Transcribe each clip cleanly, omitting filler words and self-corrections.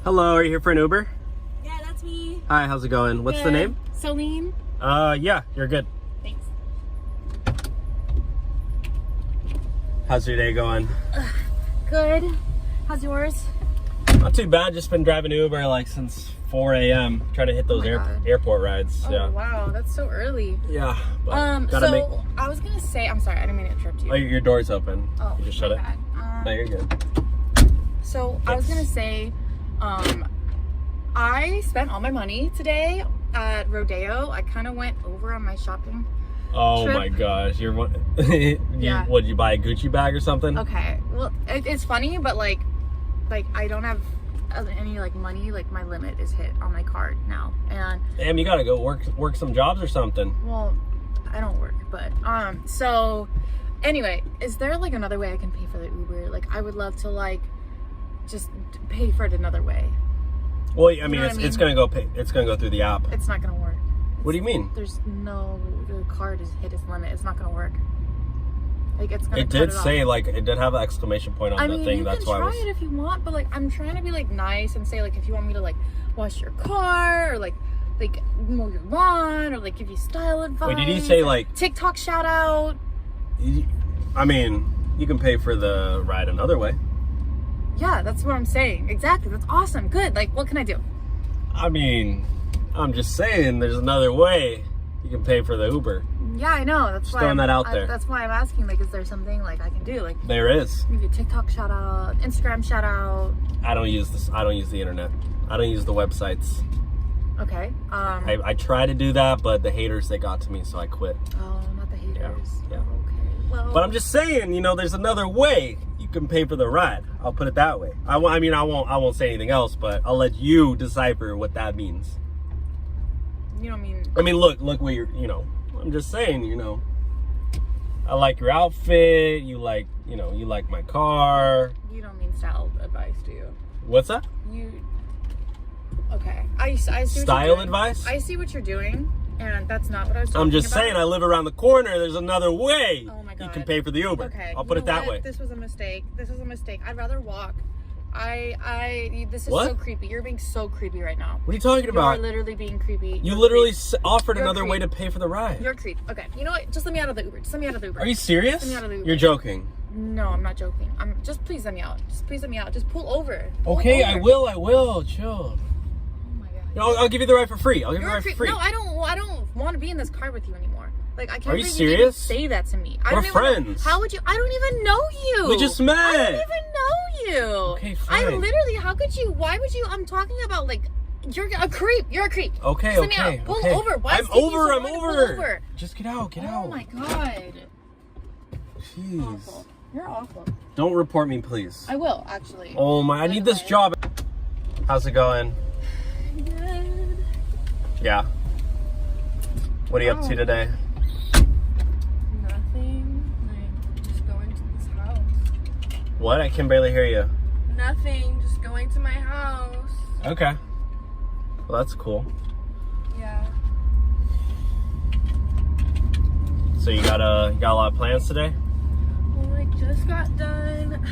Hello, are you here for an Uber? Yeah, that's me. Hi, how's it going? What's the name? Celine. Yeah, you're good. Thanks. How's your day going? Good. How's yours? Not too bad, just been driving Uber like since 4 a.m. trying to hit those airport rides. Oh, yeah. wow, that's so early. Yeah, but I was gonna say, I'm sorry, I didn't mean to interrupt you. Oh, your door's open. Oh, you just shut it? bad. No, you're good. So, I was gonna say, I spent all my money today at Rodeo. I kind of went over on my shopping trip. My gosh, you're what? Yeah. What, did you buy a Gucci bag or something? Okay, well, it's funny, but like I don't have any money. Like, my limit is hit on my card now, and Damn, you gotta go work some jobs or something. well, I don't work, but so anyway, is there like another way I can pay for the Uber? Like, I would love to just pay for it another way. Well, I mean, know what I it's mean? it's gonna go through the app. It's not gonna work. What do you mean? The card is hit its limit. It's not gonna work. Like, it's gonna. It did say it did have an exclamation point on the thing. You That's can why try it if you want, but I'm trying to be nice and say if you want me to wash your car or mow your lawn or give you style advice. Wait, did you say TikTok shout out? I mean, you can pay for the ride another way. Yeah, that's what I'm saying. Exactly. That's awesome. Good. What can I do? I mean, I'm just saying there's another way you can pay for the Uber. Yeah, I know. That's Just why throwing that out there. That's why I'm asking. Is there something I can do? There is. Maybe a TikTok shout out, Instagram shout out. I don't use this. I don't use the internet. I don't use the websites. Okay. I try to do that, but the haters, they got to me, so I quit. Oh, not the haters. Yeah. Okay. Well. But I'm just saying, there's another way you can pay for the ride. I'll put it that way. I won't say anything else, but I'll let you decipher what that means. You don't mean. I mean, look what you're. I'm just saying, I like your outfit. You like my car. You don't mean style advice, do you? What's that? Okay. I see what Style you're doing. advice? I see what you're doing, and that's not what I was talking about. I'm just saying, I live around the corner. There's another way. Oh my God. You can pay for the Uber. Okay. I'll put it that way. This was a mistake. I'd rather walk. This is What? so creepy. You're being so creepy right now. What are you talking about? You're literally being creepy. You literally offered You're a another way creep. to pay for the ride. You're a creep. Okay. You know what? Just let me out of the Uber. Are you serious? Let me out of the Uber. You're joking. No, I'm not joking. Just please let me out. Just pull over. Okay, I will. Chill. Oh my God. I'll give you the ride for free. I'll give you the You're a ride for creep. free. No, I don't want to be in this car with you anymore. I can't Are you believe serious? You didn't say that to me. We're friends. How would you? I don't even know you. We just met. I don't even know you. Okay, fine. How could you? Why would you? I'm talking about you're a creep. You're a creep. Okay, Just let me okay. out. Pull okay. over. Why I'm is taking you over. so I'm long to pull over. over? Just get out. Get out. Oh my God. Jeez. Awful. You're awful. Don't report me, please. I will actually. Oh my! I need this job. How's it going? Good. Yeah. What are you up to today? Nothing. Just going to this house. What? I can barely hear you. Nothing. Just going to my house. Okay. Well, that's cool. Yeah. So you got a lot of plans today? Well, I just got done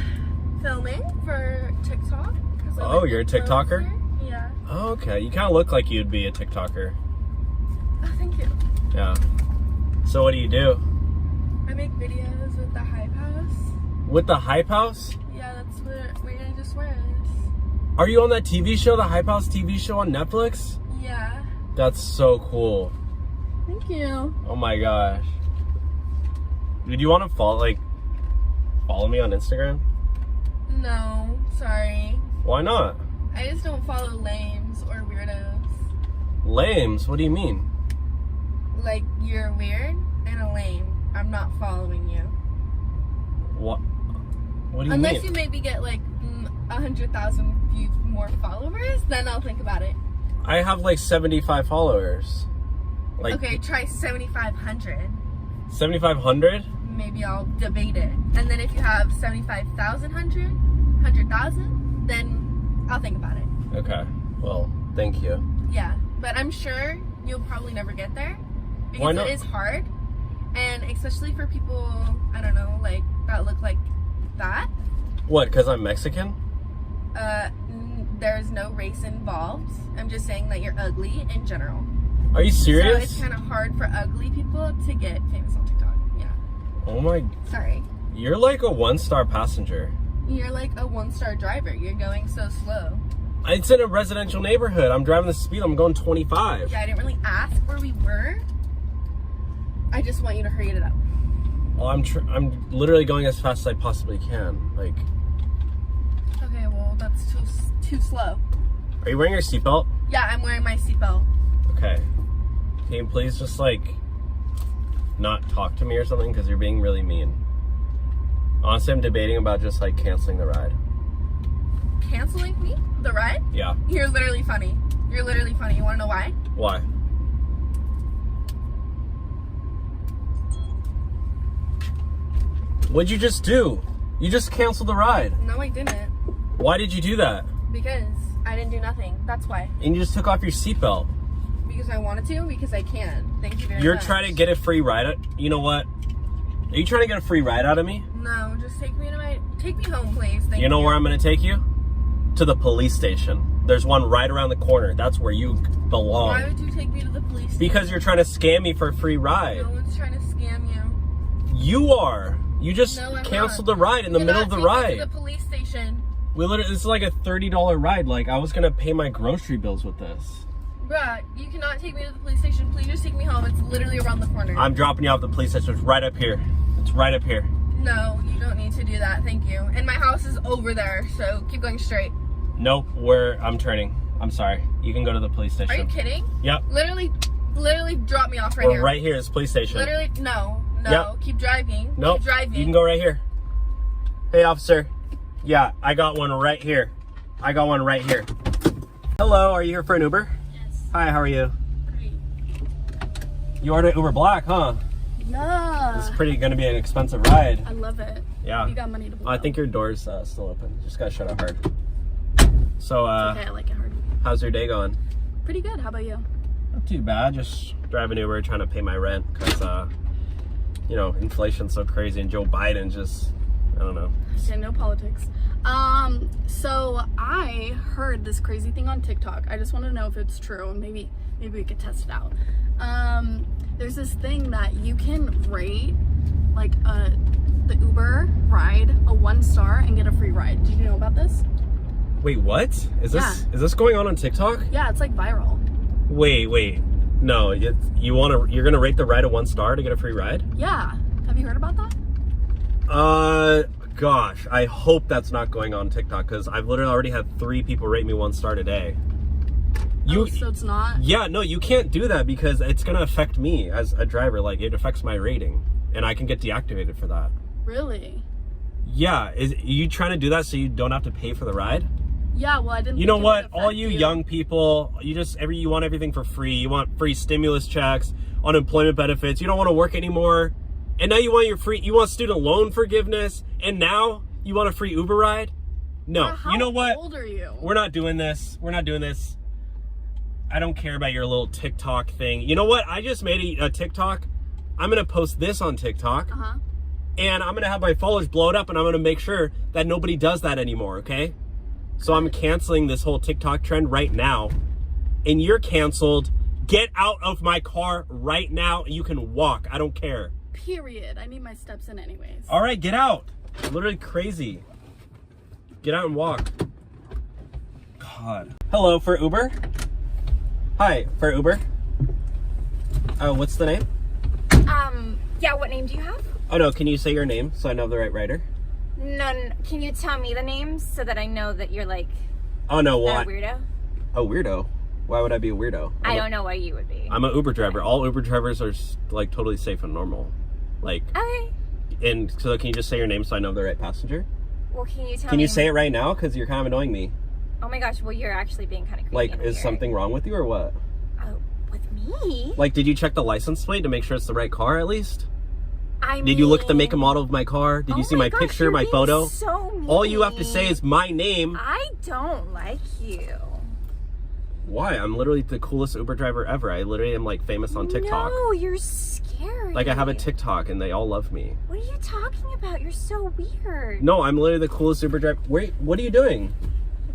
filming for TikTok. Oh, you're a TikToker? Yeah. Oh, okay. You kind of look like you'd be a TikToker. Oh, thank you. Yeah. So what do you do? I make videos with the Hype House. With the Hype House? Yeah, that's where I just was. Are you on that TV show, the Hype House TV show on Netflix? Yeah. That's so cool. Thank you. Oh my gosh. Do you want to follow me on Instagram? No, sorry. Why not? I just don't follow lames or weirdos. Lames? What do you mean? You're weird and a lame. I'm not following you. What? What do you Unless mean? you maybe get 100,000 views more followers, then I'll think about it. I have 75 followers. Okay, try 7,500. 7,500? Maybe I'll debate it. And then if you have 100,000, then I'll think about it. Okay. Well, thank you. Yeah, but I'm sure you'll probably never get there because Why not? it is hard, and especially for people I don't know, that look like that. What? Because I'm Mexican? there's no race involved. I'm just saying that you're ugly in general. Are you serious? So it's kind of hard for ugly people to get famous on TikTok. Yeah. Oh my. Sorry. You're like a 1-star passenger. You're like a 1-star driver. You're going so slow. It's in a residential neighborhood. I'm driving the speed. I'm going 25. Yeah, I didn't really ask where we were. I just want you to hurry it up. Well, I'm literally going as fast as I possibly can. Like. Okay, well, that's too slow. Are you wearing your seatbelt? Yeah, I'm wearing my seatbelt. Okay. Can you please just like not talk to me or something, because you're being really mean. Honestly, I'm debating about just like canceling the ride. Canceling me? The ride? Yeah. You're literally funny. You're literally funny. You want to know why? Why? What'd you just do? You just canceled the ride. No, I didn't. Why did you do that? Because I didn't do nothing. That's why. And you just took off your seatbelt. Because I wanted to, because I can. Thank you very much. You're trying to get a free ride. You know what? Are you trying to get a free ride out of me? No, just take me home, please. Thank you. You know where I'm going to take you? To the police station. There's one right around the corner. That's where you belong. Why would you take me to the police station? Because you're trying to scam me for a free ride. No one's trying to scam you. You are. You just canceled the ride in the middle of the ride. To the police station. This is like a $30 ride. Like, I was going to pay my grocery bills with this. Bruh, you cannot take me to the police station. Please just take me home. It's literally around the corner. I'm dropping you off at the police station. It's right up here. It's right up here. No, you don't need to do that. Thank you. And my house is over there, so keep going straight. Nope, I'm turning. I'm sorry. You can go to the police station. Are you kidding? Yep. Literally drop me off right We're here. right here. It's the police station. Literally, no. Yep. Keep driving. Nope. Keep driving. You can go right here. Hey, officer. Yeah, I got one right here. I got one right here. Hello, are you here for an Uber? Yes. Hi, how are you? Great. You ordered Uber Black, huh? Yeah. This is going to be an expensive ride. I love it. Yeah. You got money to blow. I think your door's still open. Just gotta shut it hard. So, Okay, I like it hard. how's your day going? Pretty good. How about you? Not too bad. Just driving Uber, trying to pay my rent because, you know, inflation's so crazy and Joe Biden just, I don't know. Yeah, no politics. So I heard this crazy thing on TikTok. I just want to know if it's true, and maybe we could test it out. There's this thing that you can rate like the Uber ride a 1-star and get a free ride. Did you know about this? Wait, what? Is this going on TikTok? Yeah, it's like viral. Wait. No, you're gonna rate the ride a 1-star to get a free ride? Yeah. Have you heard about that? Gosh, I hope that's not going on TikTok because I've literally already had 3 people rate me 1-star today. So it's not? Yeah, no, you can't do that because it's gonna affect me as a driver. Like, it affects my rating, and I can get deactivated for that. Really? Yeah, are you trying to do that so you don't have to pay for the ride? Yeah, well, I didn't. You know what? All you young people, you want everything for free. You want free stimulus checks, unemployment benefits. You don't want to work anymore. And now you want student loan forgiveness, and now you want a free Uber ride? No. You know what? How old are you? We're not doing this. I don't care about your little TikTok thing. You know what? I just made a TikTok. I'm going to post this on TikTok. Uh-huh. And I'm going to have my followers blow it up, and I'm going to make sure that nobody does that anymore, okay? So I'm canceling this whole TikTok trend right now. And you're canceled. Get out of my car right now. You can walk. I don't care. Period. I need my steps in anyways. All right, get out. Literally crazy. Get out and walk. God. Hello, for Uber? Hi, for Uber? Oh, what's the name? Yeah, what name do you have? Oh, no, can you say your name so I know the right writer? No, can you tell me the names so that I know that you're like Oh, no, a what? weirdo? A weirdo? Why would I be a weirdo? I don't know why you would be. I'm an Uber driver. All Uber drivers are like totally safe and normal. Like, Okay. and so can you just say your name so I know the right passenger? Well, can you tell me? Can you say it right now? Because you're kind of annoying me. Oh my gosh, well, you're actually being kind of creepy. Like, over is here. something wrong with you or what? Oh, with me? Like, did you check the license plate to make sure it's the right car at least? I Did you look at the make and model of my car? Did you see my gosh, picture, you're my being photo? So mean. All you have to say is my name. I don't like you. Why? I'm literally the coolest Uber driver ever. I literally am like famous on TikTok. No, you're scary. Like, I have a TikTok and they all love me. What are you talking about? You're so weird. No, I'm literally the coolest Uber driver. Wait, what are you doing?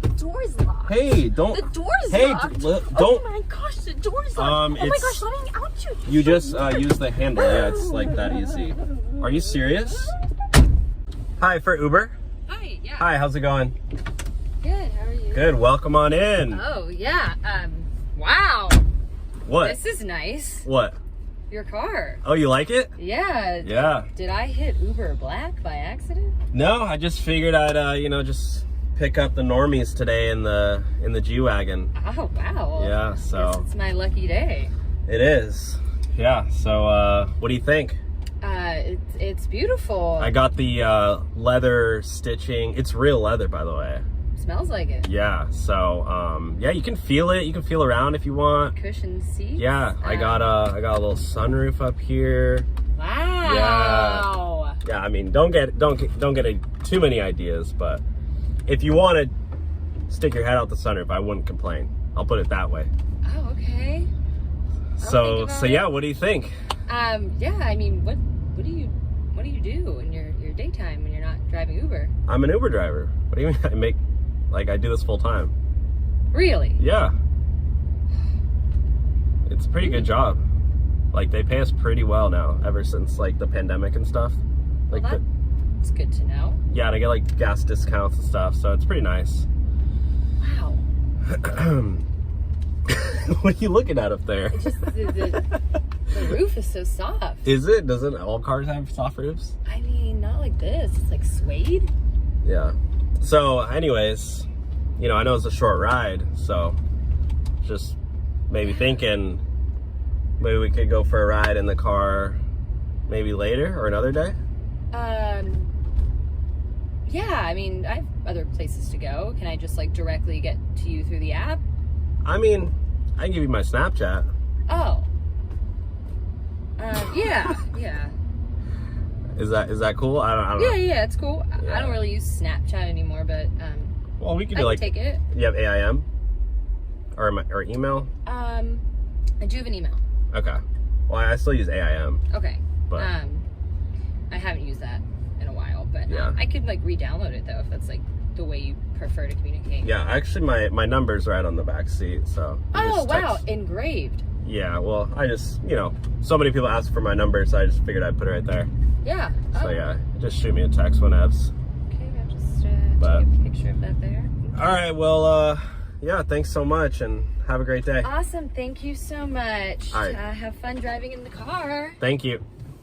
The door's locked. Hey, don't. The door's Hey, locked. don't. Oh my gosh, the door's locked. Oh my it's- gosh, let me out you. You just use the handle. Yeah, it's like that easy. Are you serious? Hi, for Uber. Hi, yeah. Hi, how's it going? Good, how are you? Good. Welcome on in. Oh, yeah. Wow. What? This is nice. What? Your car. Oh, you like it? Yeah. Yeah. Did I hit Uber Black by accident? No, I just figured I'd just pick up the normies today in the G-Wagon. Oh, wow. Yeah, so Guess it's my lucky day. it is. Yeah. So what do you think? It's beautiful. I got the leather stitching. It's real leather, by the way. Smells like it. Yeah. So yeah, you can feel it. You can feel around if you want. Cushion seats. Yeah, I got a little sunroof up here. Wow. Yeah, I mean, don't get too many ideas, but if you want to stick your head out the sunroof, I wouldn't complain. I'll put it that way. Oh, okay. So think about yeah, it. what do you think? Yeah, I mean, what do you do in your daytime when you're not driving Uber? I'm an Uber driver. What do you mean? I do this full time. Really? Yeah. It's a pretty good job. Like, they pay us pretty well now, ever since like the pandemic and stuff. Like, Well, that's good to know. yeah, and I get like gas discounts and stuff, so it's pretty nice. Wow. What are you looking at up there? Just the roof is so soft. Is it? Doesn't all cars have soft roofs? I mean, not like this. It's like suede. Yeah. So, anyways, I know it's a short ride, so just maybe thinking maybe we could go for a ride in the car maybe later or another day. Yeah, I mean, I have other places to go. Can I just like directly get to you through the app? I mean, I can give you my Snapchat. Oh. Yeah, yeah. Is that cool? I don't know. Yeah, it's cool. Yeah. I don't really use Snapchat anymore, but Well, we could I do can like take it. you have AIM or email. I do have an email. Okay. Well, I still use AIM, Okay. but I haven't used that in a while, but Yeah. I could like re-download it though if that's like the way you prefer to communicate. yeah, actually my number's right on the back seat, so. you Oh just wow, text- engraved. Yeah, well, I just, so many people ask for my number, so I just figured I'd put it right there. Yeah. So Oh, yeah, just shoot me a text whenevs. Okay, I'll just But- take a picture of that there. All right, well, yeah, thanks so much, and have a great day. Awesome, thank you so much. All right. Have fun driving in the car. Thank you.